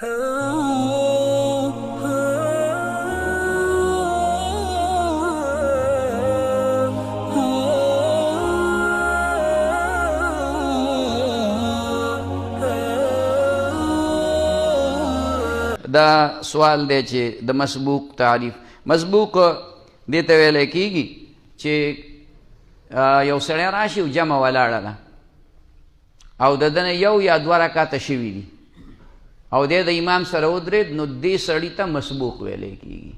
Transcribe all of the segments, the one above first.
دا سوال دی چې د مسبوق تعریف. مسبوق دې ته ویلی کېږي چې یو سړی راشي او جمع ولاړه ده او د ده نه یو یا دوه رکاته شوي دي او دی د امام سره ودرېد، نو دې سړي ته مسبوق ویلی کېږي.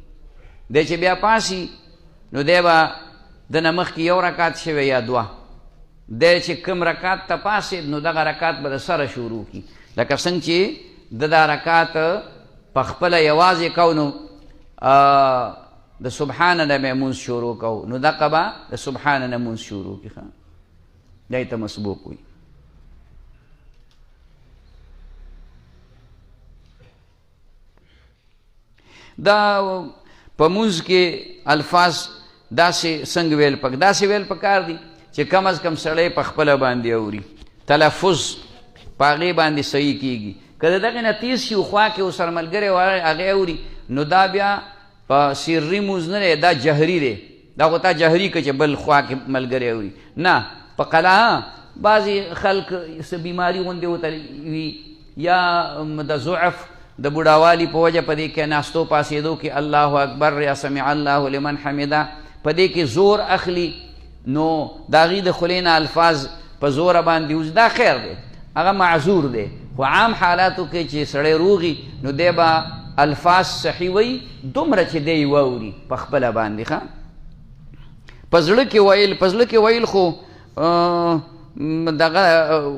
دی چې بیا پاسي نو دی به د نه مخکې یو رکات شوی یا دوه، دی چې کوم رکات ته پاسېد نو دغه رکات به د سره شروع کړي، لکه څنګه چې د دا رکات په خپله یوازې کو نو د سبحانه نه به مونځ شروع کو، نو دغه به د سبحانه نه مونځ شروع کړي. دی ته مسبوق وي. دا په مونځ کې الفاظ داسې څنګه ویل داسې ویل پکار دي چې کم از کم سړی په خپله باندې اوري، تلفظ په هغې باندې صحیح کېږي. که د دغې نه تیز شي خوا کې ورسره ملګری هغې اوري نو دا بیا په سري مونځ نه دی، دا جهري دی. دا خو تا جهري که چې بل خوا کې ملګری اوري، نه په قلعه بعضې خلک څه بیماري غوندې ورته وي یا د ضعف د بوډاوالي په وجه په دې کې ناستو پاسېدو کې الله اکبر یا سمع الله لمن حمده په دې کې زور اخلي، نو د هغې د خولې نه الفاظ په زوره باندې وځي، دا خیر دی، هغه معذور دی. خو عام حالاتو کې چې سړی روغي نو دی به الفاظ صحیح وی دومره چې دی واوري په خپله باندې. ښه په زړه کې ویل، په زړه کې ویل خو دغه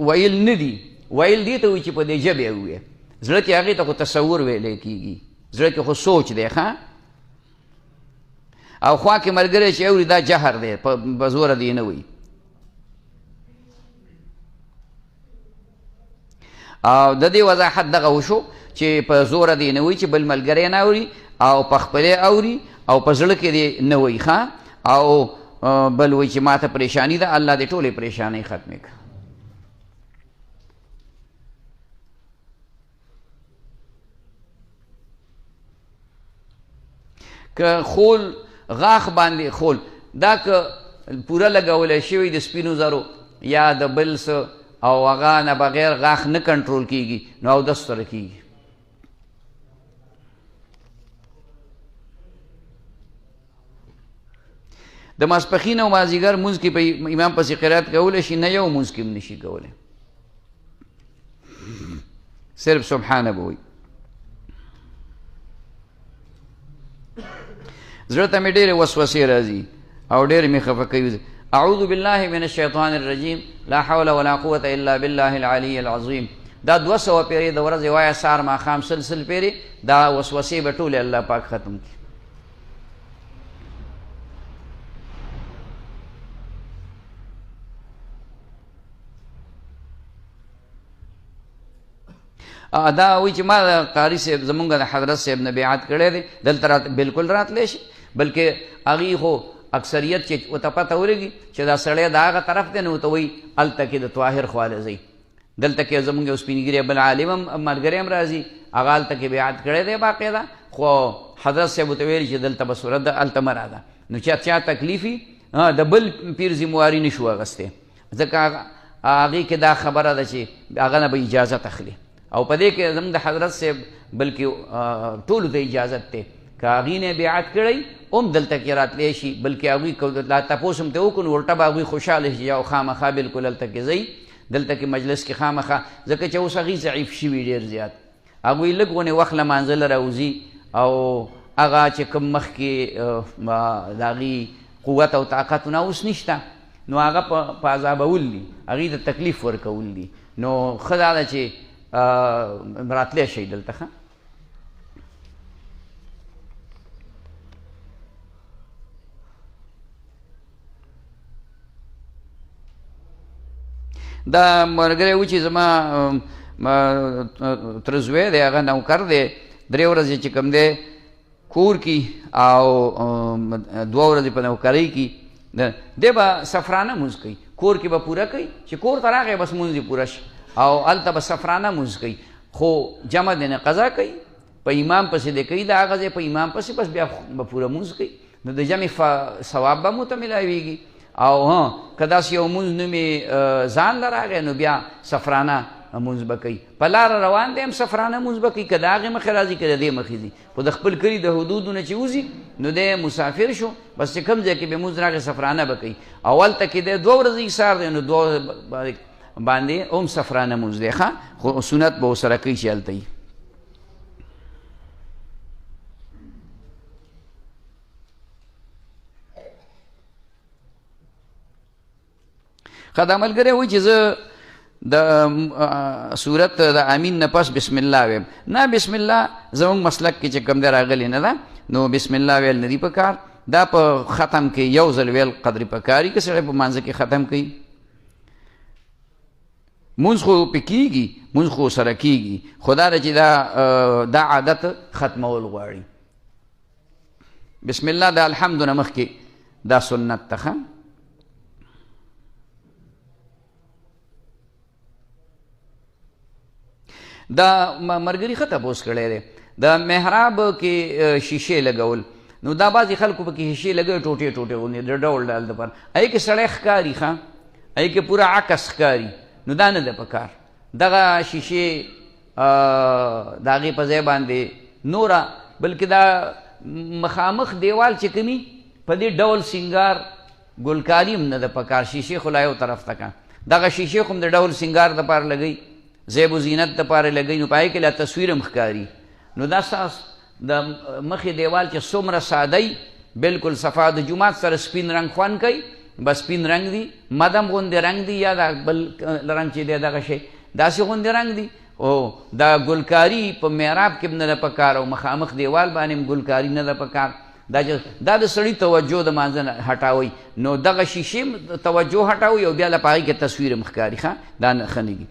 ویل نه دي، ویل دې ته وایي چې په دې ژبې ووایې، زړه کې هغې ته خو تصور ویلی کېږي، زړه کې خو سوچ دی. ښه او خوا کې ملګری چې اوري دا جهر دی، په زوره دی نه وایي. او د دې وضاحت دغه وشو چې په زوره دی نه وایي چې بل ملګری نه اوري او په خپلې اوري او په زړه کې دی نه وایي. ښه او بل وایي چې ما ته پریشانی ده، الله دې ټولې پریشانۍ ختمې کړه. که خول غاښ باندې خول دا که پوره لګولی شوی د سپینو زرو یا د بل څه او هغه نه بغیر غاښ نه کنټرول کېږي نو اودس سره کېږي. د ماسپښین او مازدیګر مونځ کې په امام پسې قرات کولی شي، نه یو مونځ کې هم نشي کولی، صرف سبحانه به وایي. زړه ته مې ډېرې وسوسې راځي او ډېرې مې خفه کوي. اعوذ بالله من الشیطان الرجیم، لا حول ولا قوة الا بالله العلی العظیم. دا 200 پیرې د ورځې وایه، سهار ماښام سل پیرې، دا وسوسې به ټولې الله پاک ختم کړي. دا وایي چې ما د قاري صاحب زمونږ د حضرت صاحب نه بیعت کړی دی، دلته بلکل راتلی شي، بلکې هغې خو اکثریت چې ورته پته ورېږي چې دا سړی د هغه طرف دی نو ورته وایي هلته کې د طاهر خواله ځئ. دلته کې زمونږ یو سپین ږیری بل عالم هم ملګری هم راځي، هغه هلته کې بیعت کړی دی باقاعده، خو حضرت صاحب ورته ویلي چې دلته به صورت ده هلته مه راځه. نو چا تکلیف وي د بل پیر ذمواري نه شو اخیستی، ځکه هغې کې دا خبره ده چې هغه نه به اجازت اخلي. او په دې کې زموږ د حضرت صاحب بلکې ټولو ته اجازت دی، که هغې نه بیعت کړی هم دلته کې راتلی شي، بلکې هغوی لا تپوس هم ته وکړو نو ورته به هغوی خوشحاله شي او خامخا بلکل هلته کې ځئ، دلته کې مجلس کې خامخا، ځکه چې اوس هغوی ضعیف شوي ډېر زیات، هغوی لږ غونې وخت لمانځه له راوځي او هغه چې کوم مخکې د هغې قوت او طاقت نه اوس نشته، نو هغه په عذابول دي، هغې ته تکلیف ورکول دي. نو ښه دا ده چې راتلی شئ دلته. ښه دا ملګری و چې زما تره زوی دی، هغه نوکر دی، 3 ورځې چې کوم دی کور کې او 2 ورځې په نوکرۍ کې، دی به سفرانه مونځ کوي، کور کې به پوره کوي، چې کور ته راغی بس مونځ یې پوره شي، او هلته به سفرانه مونځ کوي. خو جمع دی نه قضا کوي، په امام پسې دی کوي، د هغه ځای په امام پسې بس بیا به پوره مونځ کوي، نو د جمع ثواب به مو ته میلاویږي. او که داسې یو مونځ نوم یې ځان له راغی نو بیا سفرانه مونځ به کوي، په لاره روان دی هم سفرانه مونځ به کوي، که د هغې مخې راځي که د دې مخې ځي، خو د خپل کلي د حدودو نه چې وځي نو دی مسافر شو، بس چې کوم ځای کې به مونځ راغی سفرانه به کوي. اول ته کې دی 2 ورځې ایثار دی نو 2 باندې هم سفرانه مونځ دی ښه، خو سنت به ورسره کوي چې هلته وي. ښه دا ملګری وایي چې زه د صورت د امین نه پس بسم الله ویم. نه بسم الله زمونږ مسلک کې چې کوم دی راغلی نه ده، نو بسم الله ویل نه دي پکار، دا په ختم کې یو ځل ویل قدر پکاري که سړی په مانځه کې ختم کوي. مونځ خو پې کېږي، مونځ خو سره کېږي، خو دا ده چې دا عادت ختمول غواړي. بسم الله د الحمد نه مخکې دا سنت ته. دا مرګري ښه تپوس کړی دی، د محراب کې شیشې لګول، نو دا بعضې خلکو پکې شیشې لګوي ټوټې ټوټې غوندې د ډول ډول دپاره، هغې کې سړی ښکاري ښه، هغې کې پوره عکس ښکاري، نو دا نه ده پکار. دغه شیشې د هغې په ځای باندې نوره بلکې دا مخامخ دیوال چې کومي په دې ډول سینګار ګلکاري هم نه ده پکار، شیشې خو لا یو طرف ته که دغه شیشې خو هم د ډول سینګار دپاره لګوي، زیب و زینت دپاره لګوي، نو په هغې کې لا تصویر هم ښکاري. نو دا ستاسو د مخې دیوال چې څومره ساده بلکل صفا د جومات سره سپین رنګ خوند کوي، بس سپین رنګ دی، مدم غوندې رنګ دی، یا دا بل رنګ چې دی دغه شی داسې غوندې رنګ دی. او دا ګلکاري په محراب کې هم نه ده پکار، او مخامخ دیوال باندې هم ګلکاري نه ده پکار. دا د سړي توجه د مانځه نه هټاوئ، نو دغه شیشې توجه هټاوئ او بیا له په هغې کې تصویر هم ښکاري ښه، دا نه ښه نه دي.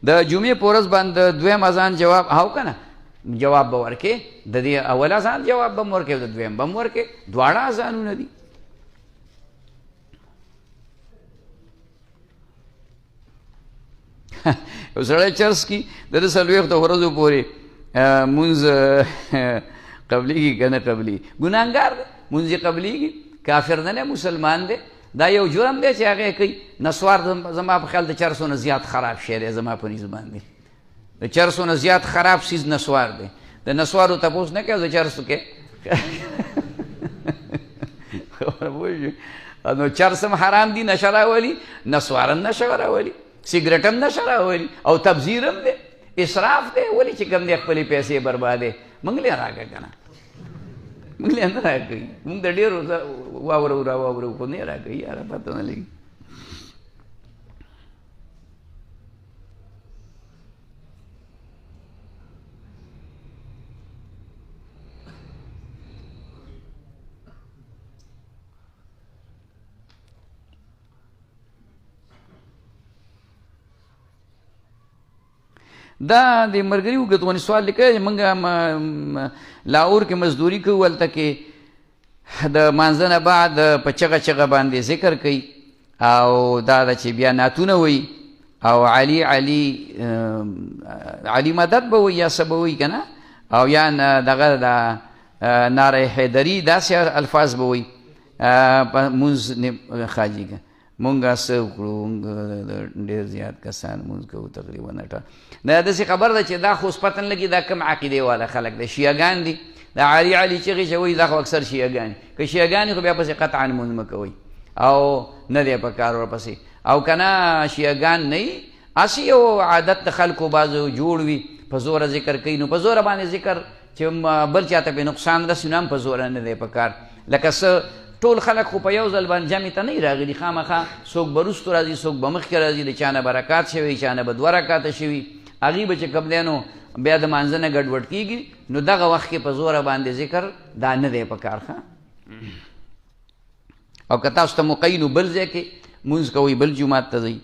د جمعې په ورځ باندې دویم اذان جواب هاو که نه جواب به ورکې، د دې اول اذان جواب به هم ورکې او د دویم به هم ورکې، دواړه اذانونه دي. یو سړی چرس کي د ده 40 ورځو پورې مونځ قبلیږي که نه قبلیږي، ګناهګار دی، مونځ یې قبلیږي، کافر نه دی، مسلمان دی. دا یو جرم دی چې هغې کوي. نسوار زما په خیال د چرسو نه زیات خراب شی دی زما په نظر باندې، د چرسو نه زیات خراب سیز نسوار دی. د نسوارو تپوس نه کوي د چرسو کې نو چرس هم حرام دي، نشه راولي، نسوار هم نشه راولي، سګرټ هم نشه راولي، او تبذیر هم دی، اسراف دی. ولې چې کوم دی خپلې پیسې بربادې، موږ له راکړه که نه، موږ له نه راکوي، موږ د ډېرو واورو را واورو خو نه راکوي، یاره پته نه لګي. دا د مرګري وګتونې سوال لیکلی، موږ لاهور کې مزدوري کوو، هلته کې د مانځه نه بعد په چغه چغه باندې ذکر کوي، او دا ده چې بیا نعتونه وایي، او علي علي علي مدد به وایي یا څه به وایي که نه، او یا دغه د ناره حیدري داسې الفاظ به وایي په مونځ خاجي که مونږ څه وکړو، مونږ ډېر زیات کسان مونځ کوو تقریبا اټه. دا داسې خبر ده چې دا خو اوس پته نه لګي دا کوم عقیدې والا خلک دی، شیعهګان دي. دا علي علي چغې چې وایي دا خو اکثر شیعهګان، که شیعهګان خو بیا پسې قطعا مونځ مه کوئ، او نه دی په کار ورپسې، او که نه شیعهګان نه وي، هسې یو عادت د خلکو بعضو جوړ وي، په زوره ذکر کوي، نو په زوره باندې ذکر چې بل چاته پې نقصان رسي، نو هم په زوره نه دی په کار. لکه څه ټول خلک خو په یو ځل باندې جمع ته نه راغلي، خامخا څوک به وروستو راځي، څوک به مخکې راځي، د چا نه به رکات شوي، چا نه به 2 رکاته شوي، هغې به چې کوم دی نو بیا د مانځه نه ګډوډ کېږي، نو دغه وخت کې په زوره باندې ذکر دا نه دی په کار ښه. او که تاسو ته موقعي نو بل ځای کې مونځ کوئ، بل جومات ته ځئ.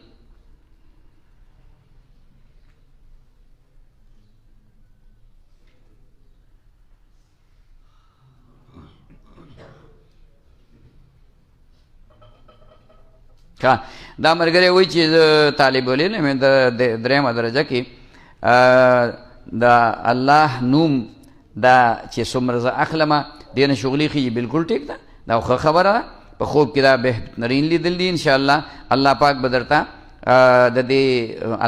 دا ملګری وایي چې زه طالب العلم یم د درېیمه درجه کې د الله نوم دا چې څومره زه اخلمه دې نه شغلي خیږي بالکل ټیک ده دا ښه خبره ده په خوب کې دا بهترین لیدل دي انشاءالله الله پاک به درته د دې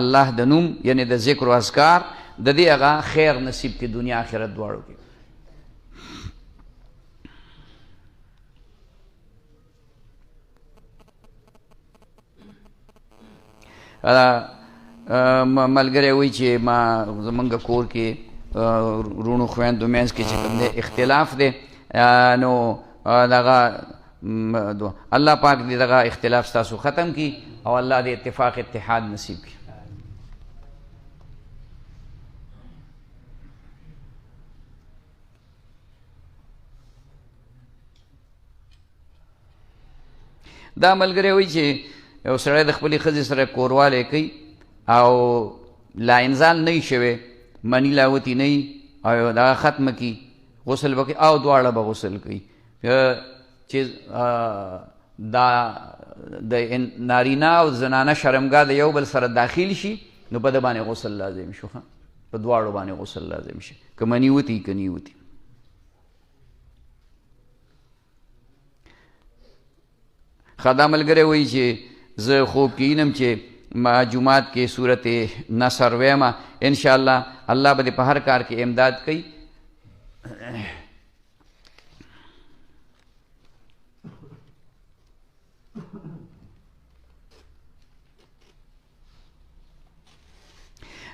الله د نوم یعنی د ذکر و اذکار د دې هغه خیر نصیب کې دنیا آخرت دواړو کې ملګری وایي چې ما زمونږ کور کې رونو خویندو منځ کې چې کوم دی اختلاف دی نو دغه الله پاک دې دغه اختلاف ستاسو ختم کړي او الله دې اتفاق اتحاد نصیب کړي دا ملګری وایي چې یو سړی د خپلې ښځې سره کوروالی کوي او لا انزال نه وي شوی منی لاوتي نه وي او دغه ختمه کړي غسل به کوي او دواړه به غسل کوي چې دا د نارینه او زنانه شرمګاه د یو بل سره داخل شي نو په ده باندې غسل لازم شو په دواړو باندې غسل لازم شي که منی وتي که نی وتي ښه دا ملګری وایي چې زه خوب کې وینم چې ما جمعات کې صورت نصر ویمه انشاءالله الله به دې په هر کار کې امداد کوي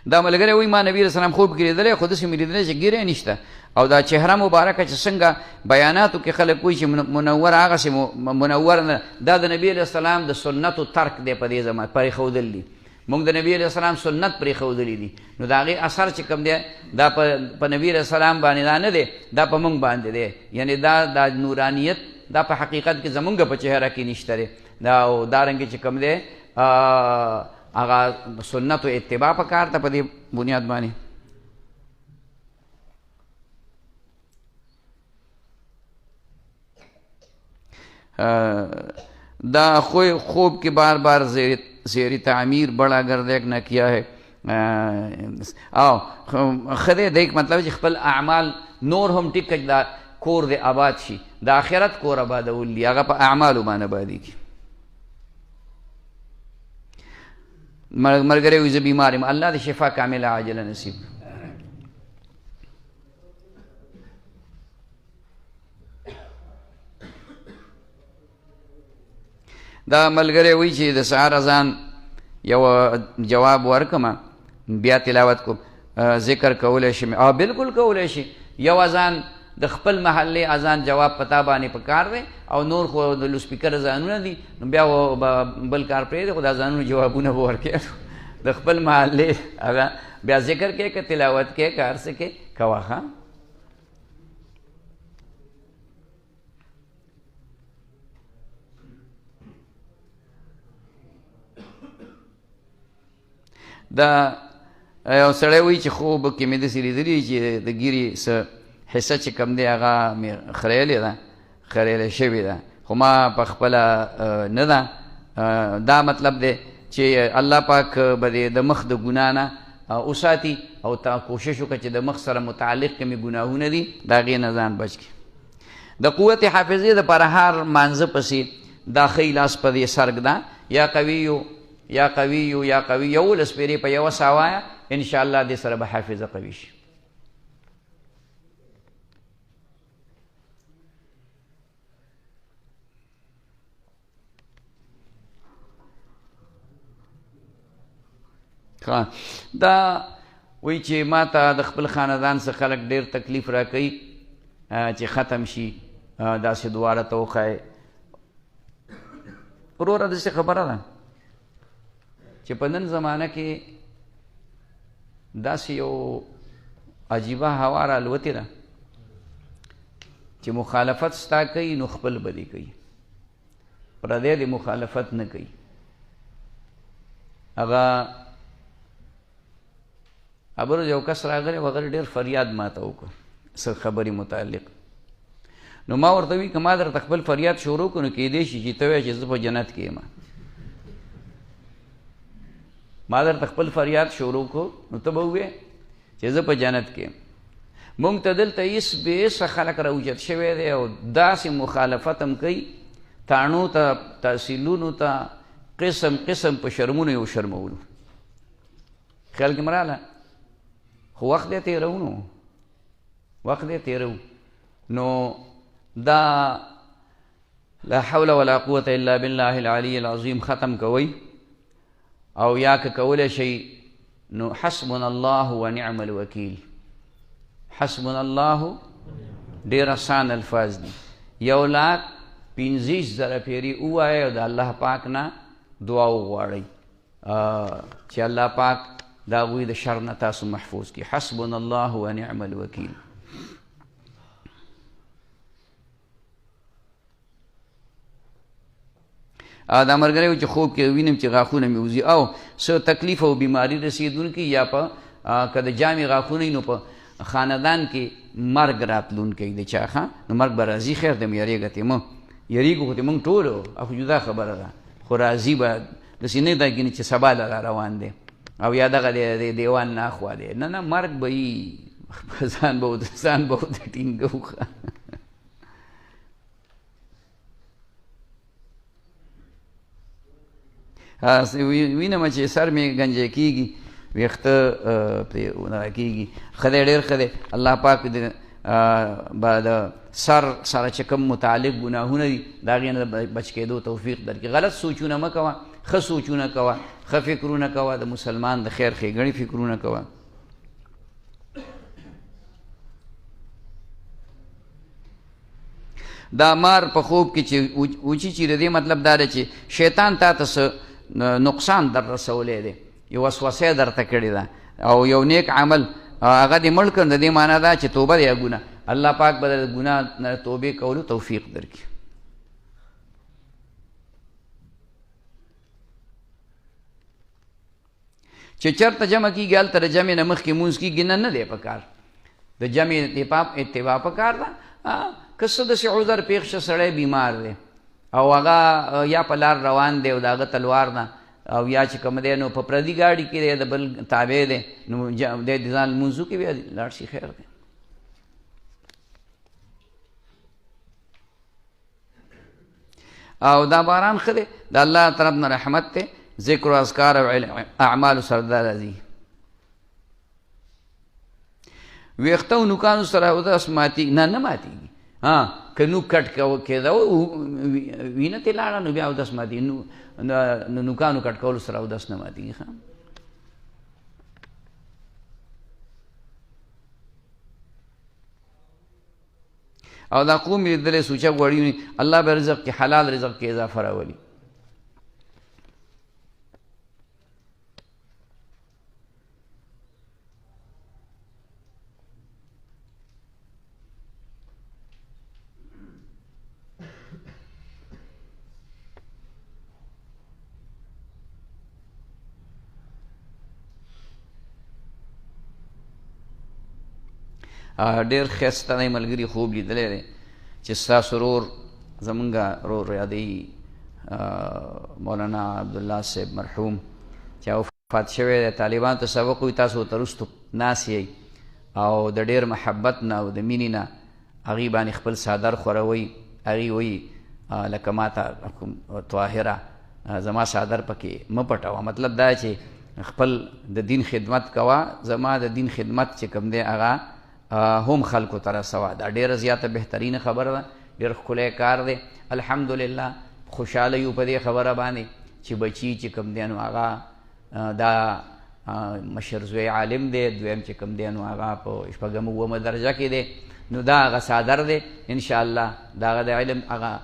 دا ملګری وایي ما نبي رسول الله خوب کې لیدلی خو داسې مې لیدلی چې ګیره نشته او دا چهره مبارکه چې څنګه بیاناتو کې خلک وایي چې منور هغسې منور نه دا د نبي علیه السلام د سنتو ترک دی په دې زمان پرېښودل دي موږ د نبي علیه السلام سنت پرېښودلی دي نو د هغې اثر چې کوم دی دا په نبي علیه السلام باندې دا نه دی دا په موږ باندې دی یعنی دا نورانیت دا په حقیقت کې زمونږ په چهره کې نشته دی دا او دارنګې چې کوم دی هغه سنت و اتباع پکار ته په دې بنیاد باندې دا خوب کے بار بار زیر تعمیر بڑا گردیک نہ کیا ہے او خدای دیک مطلب چې خپل اعمال نور هم ټیک دا کور د آباد شي د آخرت کور آبادول دي هغه په اعمالو باندې آبادېږي ملګری وایي زه بیمار یم الله دې شفا کامله عاجله نصیب دا ملګری وایي چې د سهار اذان یو جواب ورکمه بیا تلاوت کوم ذکر کولی شي بالکل کولی شي یو اذان د خپل محلې اذان جواب پتا باندې پکار دی او نور خو د لوسپیکر اذانونه دي نو بیا بل کار پرېږدي خو د اذانونو جوابونه به ورکوي د خپل محلې هغه بیا ذکر کې که تلاوت کې که هر څه کې کوه ښه دا یو سړی وایي چې خوب کې مې داسې لیدلي چې د ګیرې څه حصه چې کوم دی هغه مې خریلې ده خریلې شوې ده خو ما په خپله نه ده دا مطلب دی چې الله پاک به د مخ د ګناه نه وساتي او تا کوشش وکړه چې د مخ سره متعلق کومې ګناهونه دي د هغې نه ځان بچ کړي د قوت حافظې دپاره هر مانځه پسې دا ښی لاس په دې سرګ ده یا قویو یا قویو یا قوی یولس پیرې په یوه ساه وایه انشاءالله دې سره به حافظه قوي شي دا وایي چې ما ته د خپل خاندان څخه خلک ډېر تکلیف را کوي چې ختم شي داسې دواړه ته وښایې وروره داسې خبره ده چې په نن زمانه کې داسې یو عجیبه هوا را الوتې ده چې مخالفت ستا کوي نو خپل بدی کوي پردی د مخالفت نه کوي هغه ابرو یو کس راغلی وغیر ډېر فریاد ما ته وکړه څه خبرې متعلق نو ما ورته وی که ما درته خپل فریاد شروع کړو نو کیدای شي چې ته وایې چې زه په جنت کې یم ما درته خپل فریاد شروع کو نو ته به ووایې چې زه په جنت کې مونږ ته دلته هېڅ بې څه خلک راوجد شوی دی او داسې مخالفت هم کوي تاڼو ته تحصیلونو ته قسم قسم په شرمونو یو شرمولو خیال کې مراله خو وخت دی تېرو نو وخت دی تېرو نو دا لا حول ولا قوة الا بالله العلی العظیم ختم کوئ او یا که کولی شئ نو حسبنا الله ونعم الوکیل حسبنا الله ډېر آسان الفاظ دي 1,25,000 پیري ووایئ او د الله پاک نه دعا وغواړئ چې الله پاک د هغوی د شر نه تاسو محفوظ کړي حسبنا الله ونعم الوکیل دا ملګری و چې خوب کې وینم چې غاښونه مې وځي او څه تکلیف او بیماري رسېدونکي یا په که د جامې غاښونه نو په خاندان کې مرګ راتلونکی دی چا ښه نو مرګ به راځي خیر دی یېرېږه تې مه یېرېږو خو تې مونږ ټولو خو جدا خبره ده خو راځي به داسې نه ده ګینې چې سبا له را روان دی او یا دغه دی دیوان نه اخوا دی نه نه مرګ به وي ځان به ورته ټینګو ښه وینم چې سر مې گنجی کېږي ویښته پرې دغه کېږي ښه دی ډېر ښه دی الله پاک به د سر سره چې کوم متعلق ګناهونه دي د هغې نه بچ کېدو توفیق درکړي غلط سوچونه مه کوه ښه سوچونه کوه ښه فکرونه کوه د مسلمان د خیر ښېګڼې فکرونه کوه دا مار په خوب کې چې اوچی چیرې دی مطلب دا دی چې شیطان تا ته څه نقصان در رسولی دی یو وسوسه درته کړې ده او یو نیک عمل هغه دې مړ کړ د دې معنا دا چې توبه دی یا ګناه الله پاک به د ګناه نه توبې کولو توفیق درکړي چې چېرته جمع کېږي هلته د جمع نه مخکې مونځ کېږي نه دی په کار د جمع اتباع په کار ده که څه داسې عذر پېښ شه سړی بیمار دی او هغه یا په لار روان دی او د هغه تلوار نه او یا چې کوم دی نو په پردي ګاډي کې دی د بل تابع دی نو دی د ځان لمونځ وکړي بیا لاړ شي خیر دی او دا باران ښه دی د الله طرف نه رحمت دی ذکر و اذکار او اعمالو سره دا راځي ویښته او نوکانو سره اودس ماتېږي نه ماتېږي که نوک کټ کېده وینه ترې لاړه نو بیا اودس ماتېږي نو نوکانو کټ کولو سره اودس نه ماتېږي ښه او دا قوم یې لیدلی سوچه غوړي الله به رزق کې حلال رزق کې اضافه راولي ډېر ښایسته دی ملګري خوب لیدلی دی چې ستاسو ورور زمونږ ورور یادوي مولانا عبدالله صاحب مرحوم چې وفات شوی دی طالبانو ته سبق وایي تاسو ورته رستو ناست یئ او د ډېر محبت نه او د مینې نه هغې باندې خپل څادر خوروئ هغې وایي لکه ما ته طاهره زما څادر پکې مه پټوه مطلب دا چې خپل د دین خدمت کوه زما د دین خدمت چې کوم دی هغه هم خلکو ته رسوه دا ډېره زیاته بهترینه خبره ده ډېر ښکلی کار دی الحمدلله خوشحاله یو په دې خبره باندې چې بچي چې کوم دی نو هغه دا مشر زوی عالم دی دویم چې کوم دی نو هغه په شپږم اوومه درجه کې دی نو دا هغه څادر دی انشاءالله د هغه د علم هغه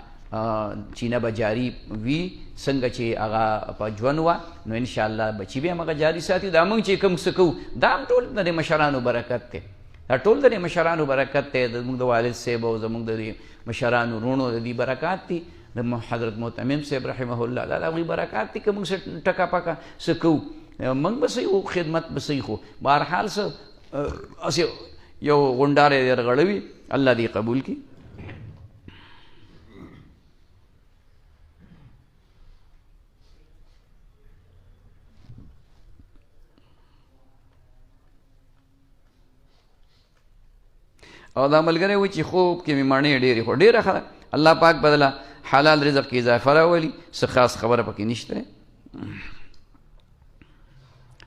چینه به جاري وي څنګه چې هغه په ژوند وه نو انشاءالله بچي به هم هغه جاري ساتي دا موږ چې کوم څه کوو دا هم ټول د مشرانو برکت دی دا ټول د مشرانو برکت دی زموږ د والد صاحب او زموږ د مشرانو وروڼو د دې برکات دي د حضرت محتمم صاحب رحمه الله دا د هغوی برکات دي که موږ څه ټکه پکه څه کوو موږ به صحیح خو خدمت به صحیح خو بهرحال څه هسې یو غونډاره یې رغړوي الله دې قبول کړي او دا ملګری وایي چې خوب کې مې مڼې ډېرې خو ډېره ښه ده، الله پاک بدله حلال رزق کې اضافه راولي، څه خاص خبره پکې نشته.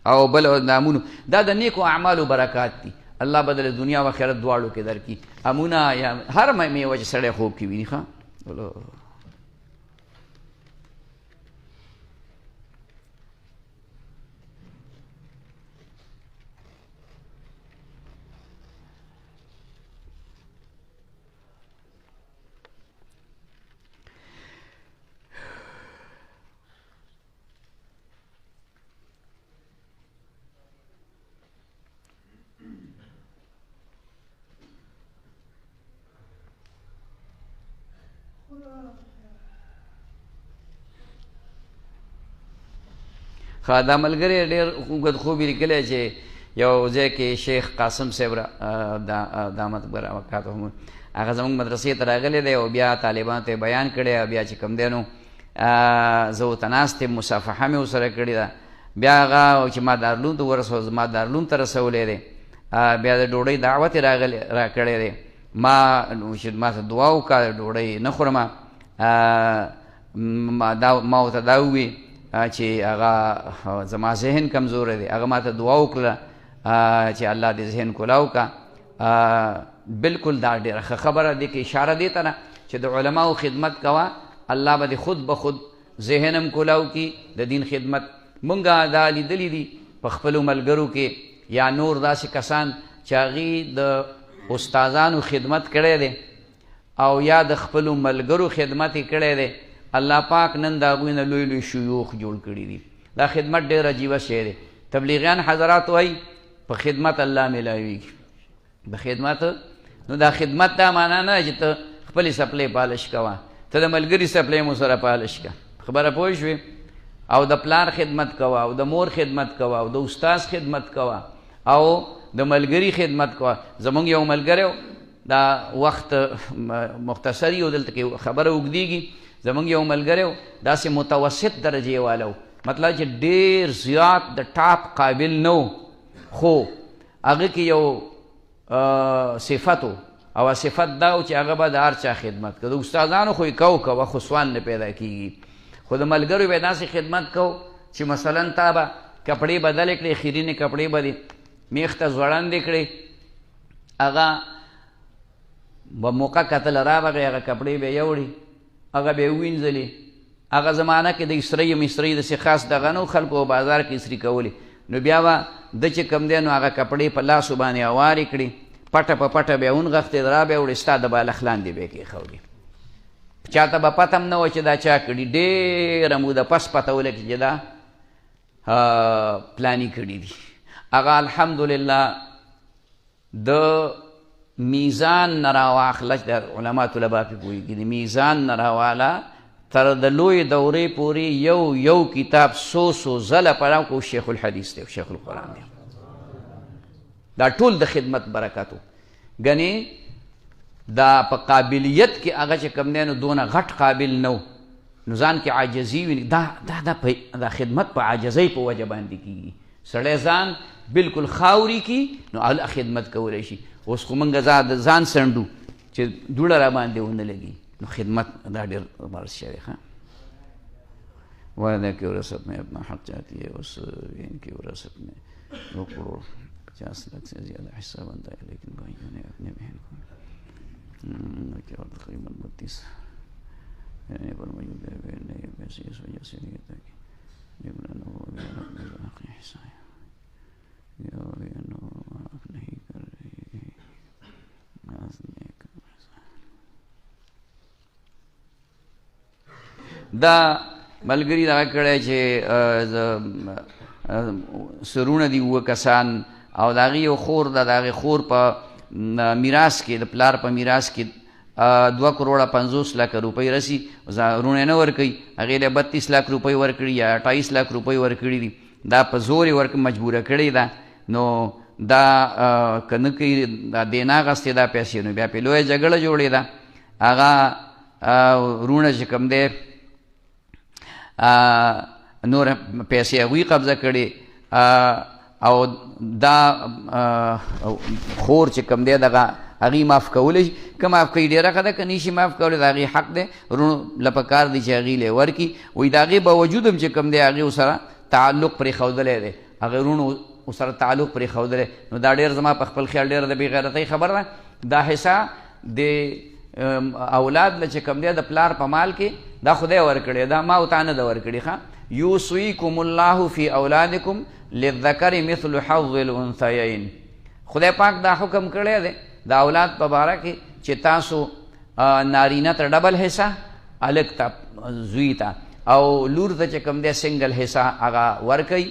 او بل نامونو دا د نیکو اعمالو برکات دي، الله بدل دنیا و آخرت دواړو کې درکړي. امونه یا هر میوه چې سړی خوب کې ویني. ښه دا ملګری ډېر اوږد خوب یې لیکلی چې یو ځای کې شیخ قاسم صاحب دامت برکاتهم هغه زموږ مدرسې ته راغلی دی او بیا طالبانو ته بیان کړی او بیا چې کوم دی نو زه ورته ناست یم، مصافحه مې ورسره کړې ده. بیا هغه چې ما دارالعلوم ته ورسول، زما دارالعلوم ته رسولی دی، بیا د ډوډۍ دعوت یې را کړی دی. ما ته دعا وکړه، ډوډۍ نه خورم. ما ورته دا ووي چې هغه زما ذهن کمزوری دی، هغه ما ته دعا وکړه چې الله دې ذهن کولاو کا. بالکل دا ډېره ښه خبره دی، کې اشاره دی ته نه چې د علماو خدمت کوه، الله به دې خود به خود ذهن هم کولاو کی د دین خدمت. مونږ دا لیدلی دي په خپلو ملګرو کې یا نور داسې کسان چې هغوی د استادانو خدمت کړی دی او یا د خپلو ملګرو خدمت یې کړی دی. الله پاک نن د هغوی نه لوی لوی شیوخ جوړ کړي دي. دا خدمت ډېر عجیبه شی دی. تبلیغیان حضرات وایي په خدمت الله میلاویږي. په خدمت نو دا خدمت دا معنا نه چې ته خپلې سپلې پالش کوه، ته د ملګري سپلې مو سره پالش که. خبره پوه شوې؟ او د پلار خدمت کوه او د مور خدمت کوه او د استاد خدمت کوه او د ملګري خدمت کوه. زمونږ یو ملګری دا وخت مختصر یو دلته کې خبره اوږدېږي. زمونږ یو ملګری داسې متوسط درجې والا، مطلب چې ډېر زیات د ټاپ قابل نه و، خو هغه کې یو صفت و او صفت دا و چې هغه به د هر چا خدمت کوه. د استادانو خو یې کوه خو سوال نه پیدا کېږي، خو د ملګرو به یې داسې خدمت کوو چې مثلا تا به کپړې بدلې کړې، خیرینې کپړې به دې میخ ته ځوړندې کړې، هغه به موقع کتل راغی، هغه کپړې به یې وړي، هغه به یې ووینځلې. هغه زمانه کې د اسرې مصرې داسې خاص دغه نه و، خلکو په بازار کې اسرې کولې. نو بیا به د چې کوم دی نو هغه کپړې په لاسو باندې هوارې کړي، پټه په پټه به یې ونغښتې، را به یې وړې، ستا د بالښ لاندې به یې کېښودې. چا ته به پته هم نه وه چې دا چا کړي. ډېره موده پس پته ولګي چې دا پلاني کړي دي. هغه الحمدلله د میزان نه راواخله، د علما طلبا پې پوهېږي، د میزان نه راواله تر د لوی دورې پورې یو کتاب څو ځله پړاو کو شیخ الحدیث دی، شیخ القرآن دی. دا ټول د خدمت برکتو. ګنې دا په قابلیت کې هغه چې کوم دی نو دونه غټ قابل نه و، نو ځان کې عاجزي ویني. دا خدمت په عاجزۍ په وجه باندې کېږي. سړی ځان بالکل خاوري کی نو خدمت کولی شي. اوس خو موږ ځان سنډو چې دوړه را باندې ونه لګي، نو خدمت دا ډېر بارس شوی. ښه وعدہ کی وراثت میں اپنا حق چاہتی ہے، اس ان کی وراثت میں 2 کروڑ 50 لاکھ سے زیادہ حصہ بنتا ہے، لیکن بھائیوں نے اپنے بہن کو تقریباً 32 رہنے پر موجود ہے. بہن نے یہ پیسے اس وجہ سے لیا تھا کہ جبران وہ بہن اپنے باقی حصہ ہے یا بہن معاف نہیں کر رہی. دا ملګري دغه کړی چې سرونه دي 2 کسان او د هغې یو خور ده، د هغې خور په میراث کې، د پلار په میراث کې 2 کروڑ 50 لاکھ روپۍ رسی، رونه نه ورکوي. هغې له 32 لاکھ روپۍ ورکړي یا 28 لاکھ روپۍ ورکړي دي. دا په زور یې مجبوره کړې ده. نو دا که نه کوي، دا دې نه اخېستې دا پیسې، نو بیا پې لویه جګړه جوړې ده. هغه رونه چې کوم دی نور پیسې هغوی قبضه کړي او دا خور چې کوم دی دغه هغې معاف کولی شي. که معاف کوي ډېره ښه ده، که نشي معاف کولی د هغې حق دی، وروڼو له پکار دی چې هغې له یې ورکړي. وایي د هغې باوجود هم چې کوم دی هغې ورسره تعلق پرېښودلی دی، هغې وروڼو ورسره تعلق پرېښودلی. نو دا ډېر زما په خپل خیال ډېره د بې غیرتۍ خبره ده. دا حصه د اولاد له چې کوم دی د پلار په مال کې دا خدای ورکړی، دا ما او تا نه ده ورکړي. ښه یوصیکم الله فی اولادکم للذکر مثل حظ الانثیین. خدای پاک دا حکم کړی دی د اولاد په باره کې چې تاسو نارینه ته ډبل حصہ، هلک ته زوی ته، او لور ته چې کوم دی سنګل حصہ هغه ورکوي.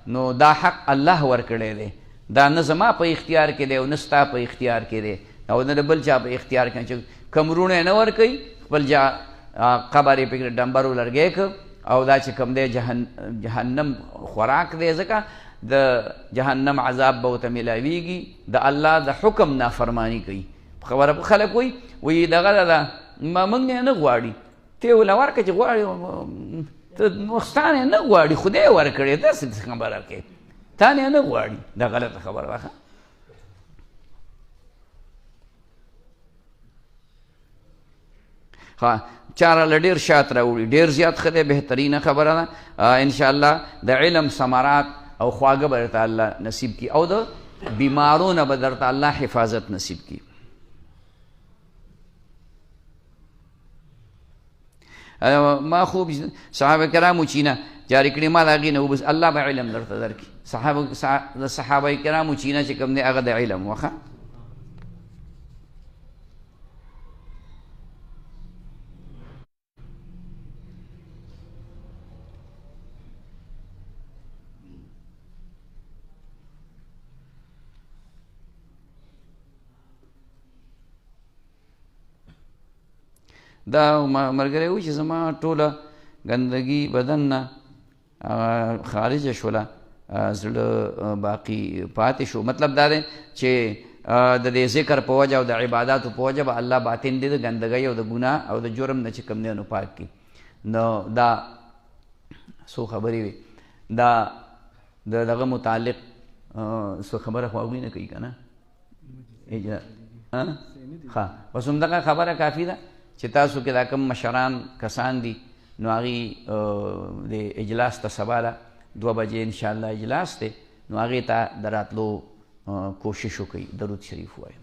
نو دا حق الله ورکړی دی، دا نه زما په اختیار کې دی او نه ستا په اختیار کې دی او نه د بل چا په اختیار کې. چې کوم وروڼه یې نه ورکوي خپل قبر یې پکې ډمبر ولرګی که او دا چې کوم دی جهنم خوراک دی، ځکه د جهنم عذاب به ورته میلاویږي، د الله د حکم نافرمانی کوي. خبره په خلک وایي دغه ده موږ نه نه غواړي، ته یې وله ورکړه چې غواړي، ته نقصان یې نه غواړي، خدای یې ورکړې. داسې خبره کوې، تا نه یې نه غواړي، دا غلطه خبره ده. ښه چاره له ډېر شات راوړي، ډېر زیات ښه دی، بهترینه خبره ده. انشاءالله د علم ثمرات او خواږه به درته الله نصیب کي او د بیمارو نه به درته الله حفاظت نصیب کي. ما خوب صحابه کرامو چینه جاری کړي، ما د هغې نه وبس الله به علم درته درکړي. صحابه کرامو چینه چې کوم دی هغه د علم وخه. دا ملګری و چې زما ټوله ګندګي بدن نه خارجه شوله، زړه باقي پاتې شو. مطلب دا دی چې د دې ذکر په وجه او د عباداتو په وجه به الله باطن دی د ګندګۍ او د ګناه او د جرم نه چې کوم دی نو پاک کړي. نو دا څو خبرې وي، دا دغه متعلق څه خبره خو هغوی نه کوي که نه. ښه بس همدغه خبره کافي ده چې تاسو کې دا کوم مشران کسان دي نو هغې د اجلاس ته سبا ده 2 بجې انشاءالله اجلاس دی، نو هغې ته د راتلو کوشش وکړئ. درود شریف ووایئ.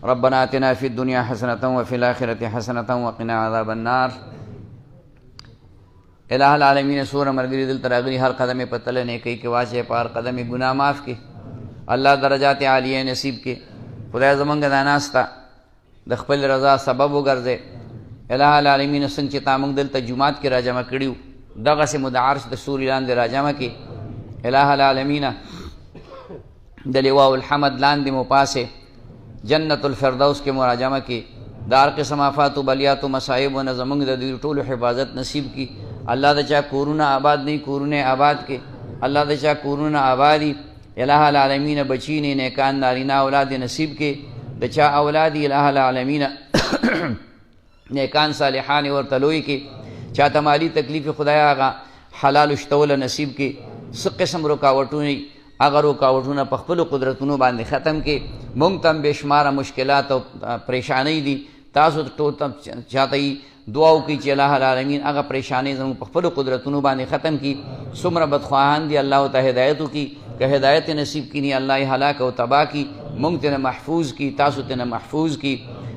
ربنا آتنا فی الدنیا حسنة وفی الآخرة حسنة وقنا عذاب النار. الہ العالمین سوره مرګري دلته راغلي، هر قدم یې په تله نیکۍ کې واچوې، په هر قدم یې ګناه معاف کړي، الله درجات عالیه نصیب کړي. خدای زمونږ دا ناسته د خپل رضا سبب وګرځې. الہ العالمین څنګه چې تا موږ دلته جومات کې راجمع کړي وو، دغسې مو د عرش د سوري لاندې راجمع کړي. الہ العالمین د لواء الحمد لاندې مو پاسې جنت الفردوس کې مو راجمع کړي. د هر قسم آفات و بلیات و مصائبو نه زمونږ د دوی ټولو حفاظت نصیب کړي. الله د چا کورونه آباد نه کورونه آباد کې، الله د چا کورونه آبادي. الہ العالمین بچی نے نیکان نارینہ اولاد نصیب کے، د چا اولادی الہ العالمین نیکان صالحان ورته لوی کې، چاته مالی تکلیف خدایا هغه حلال شتول نصیب کې. څه قسم رکاوټونه هغه رکاوټونه په خپلو قدرتونو باندې ختم کې. موږ ته هم بې شماره مشکلات او پریشانۍ دي، تاسو ټول ته چاته دعا وکړئ چې الہ العالمین هغه پریشانۍ زموږ په خپلو قدرتونو باندې ختم کړي. څومره بدخواهان دي الله ته هدایت وکړي، که هدایت نصیب کړي الله یې هلاک او تباه کړي. موږ ته محفوظ کړي، تاسو ته محفوظ کړي.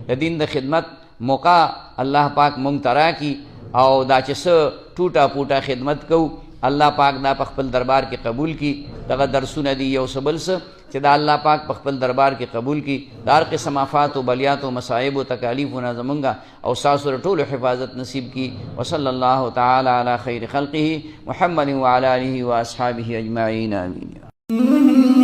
د دین د خدمت موقع الله پاک موږ ته راکړي او دا چې څه ټوټه پوټه خدمت کوو الله پاک دا په خپل دربار کې قبول کړي. دغه درسونه دي یو څه بل څه چې دا الله پاک په خپل دربار کې قبول کړي. د هر قسم آفات و بلیات و مصائب و تکالیفونه زمونږه او ستاسو د ټولو حفاظت نصیب کړي. وصلی الله تعالی علی خیر خلقه محمد وعلی آله و اصحابه اجمعین آمین.